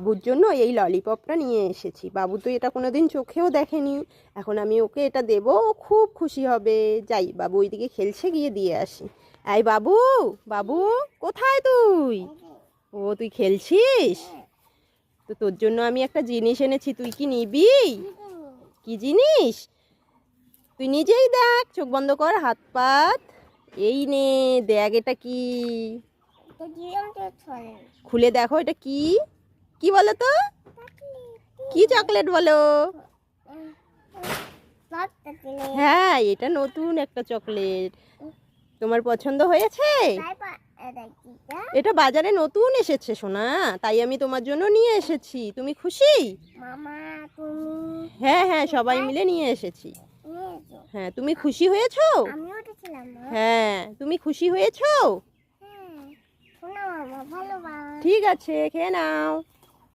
বাবুর জন্য এই ললিপপটা নিয়ে এসেছি। বাবু তো এটা কোনোদিন চোখেও দেখেনি। এখন আমি ওকে এটা দেবো, ও খুব খুশি হবে। যাই, বাবু ওইদিকে খেলছে, গিয়ে দিয়ে আসি। এই বাবু, বাবু কোথায় তুই? ও তুই খেলছিস? তো তোর জন্য আমি একটা জিনিস এনেছি, তুই কি নিবি? কি জিনিস? তুই নিজেই দেখ, চোখ বন্ধ কর, হাত পাত। এই নে, দেখ এটা কি। খুলে দেখো এটা কি। কি বলো তো? কি চকলেট বলো? হ্যাঁ, এটা নতুন একটা চকলেট। তোমার পছন্দ হয়েছে? এটা বাজারে নতুন এসেছে সোনা, তাই আমি তোমার জন্য নিয়ে এসেছি। তুমি খুশি? হ্যাঁ হ্যাঁ, সবাই মিলে নিয়ে এসেছি। হ্যাঁ, তুমি খুশি হয়েছো? হ্যাঁ, তুমি খুশি হয়েছো? ঠিক আছে, খেয়ে নাও।